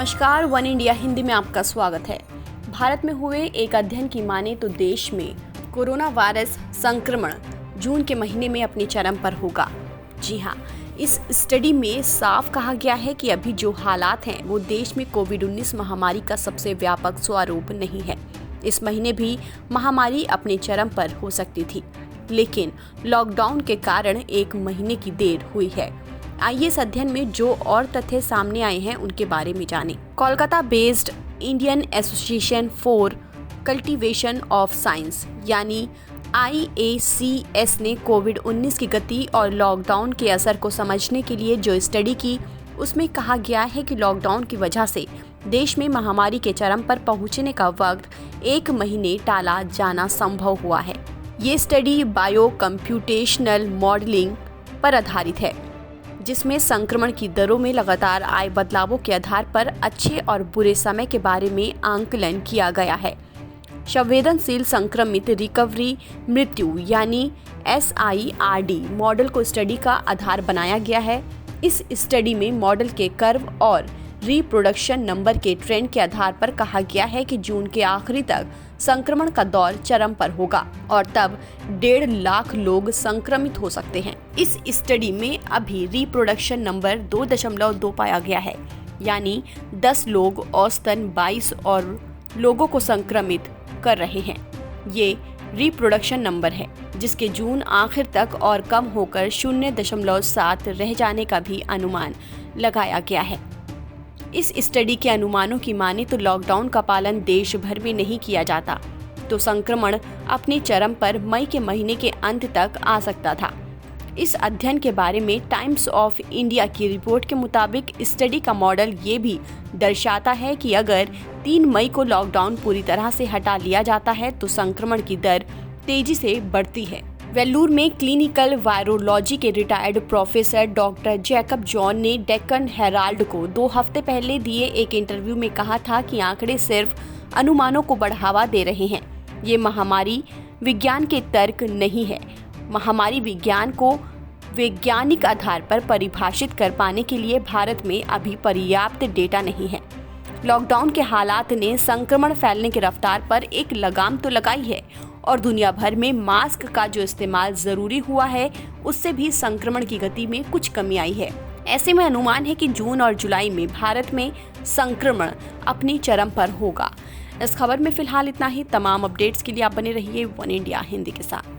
नमस्कार, one India Hindi में आपका स्वागत है। भारत में हुए एक अध्ययन की माने तो देश में कोरोना वायरस संक्रमण जून के महीने में अपने चरम पर होगा। जी हाँ, इस स्टडी में साफ कहा गया है कि अभी जो हालात हैं वो देश में कोविड-19 महामारी का सबसे व्यापक स्वरूप नहीं है। इस महीने भी महामारी अपने चरम पर हो सकती थी, लेकिन लॉकडाउन के कारण एक महीने की देर हुई है। आइए इस अध्ययन में जो और तथ्य सामने आए हैं उनके बारे में जानें। Kolkata based Indian association for cultivation of science यानी IACS ने कोविड-19 की गति और लॉकडाउन के असर को समझने के लिए जो स्टडी की, उसमें कहा गया है कि लॉकडाउन की वजह से देश में महामारी के चरम पर पहुंचने का वक्त एक महीने टाला जाना संभव हुआ है। ये स्टडी बायो कंप्यूटेशनल मॉडलिंग पर आधारित है, जिसमें संक्रमण की दरों में लगातार आए बदलावों के आधार पर अच्छे और बुरे समय के बारे में आंकलन किया गया है। संवेदनशील संक्रमित रिकवरी मृत्यु यानी SIRD मॉडल को स्टडी का आधार बनाया गया है। इस स्टडी में मॉडल के कर्व और रिप्रोडक्शन नंबर के ट्रेंड के आधार पर कहा गया है कि जून के आखिरी तक संक्रमण का दौर चरम पर होगा और तब 1.5 लाख लोग संक्रमित हो सकते हैं। इस स्टडी में अभी रिप्रोडक्शन नंबर 2.2 पाया गया है, यानी 10 लोग औसतन 22 और लोगों को संक्रमित कर रहे हैं। ये रिप्रोडक्शन नंबर है, जिसके जून आखिर तक और कम होकर 0.7 रह जाने का भी अनुमान लगाया गया है। इस स्टडी के अनुमानों की माने तो लॉकडाउन का पालन देश भर में नहीं किया जाता तो संक्रमण अपने चरम पर मई के महीने के अंत तक आ सकता था। इस अध्ययन के बारे में टाइम्स ऑफ इंडिया की रिपोर्ट के मुताबिक स्टडी का मॉडल ये भी दर्शाता है कि अगर 3 मई को लॉकडाउन पूरी तरह से हटा लिया जाता है तो संक्रमण की दर तेजी से बढ़ती है। वेल्लूर में क्लिनिकल वायरोलॉजी के retired professor doctor Jacob John ने डेक्कन हेराल्ड को 2 हफ्ते पहले दिए एक इंटरव्यू में कहा था कि आंकड़े सिर्फ अनुमानों को बढ़ावा दे रहे हैं। ये महामारी विज्ञान के तर्क नहीं है। महामारी विज्ञान को वैज्ञानिक आधार पर परिभाषित कर पाने के लिए भारत में अभी पर्याप्त डेटा नहीं है। लॉकडाउन के हालात ने संक्रमण फैलने की रफ्तार पर एक लगाम तो लगाई है और दुनिया भर में मास्क का जो इस्तेमाल जरूरी हुआ है, उससे भी संक्रमण की गति में कुछ कमी आई है। ऐसे में अनुमान है कि जून और जुलाई में भारत में संक्रमण अपनी चरम पर होगा। इस खबर में फिलहाल इतना ही। तमाम अपडेट्स के लिए आप बने रहिए वन इंडिया हिंदी के साथ।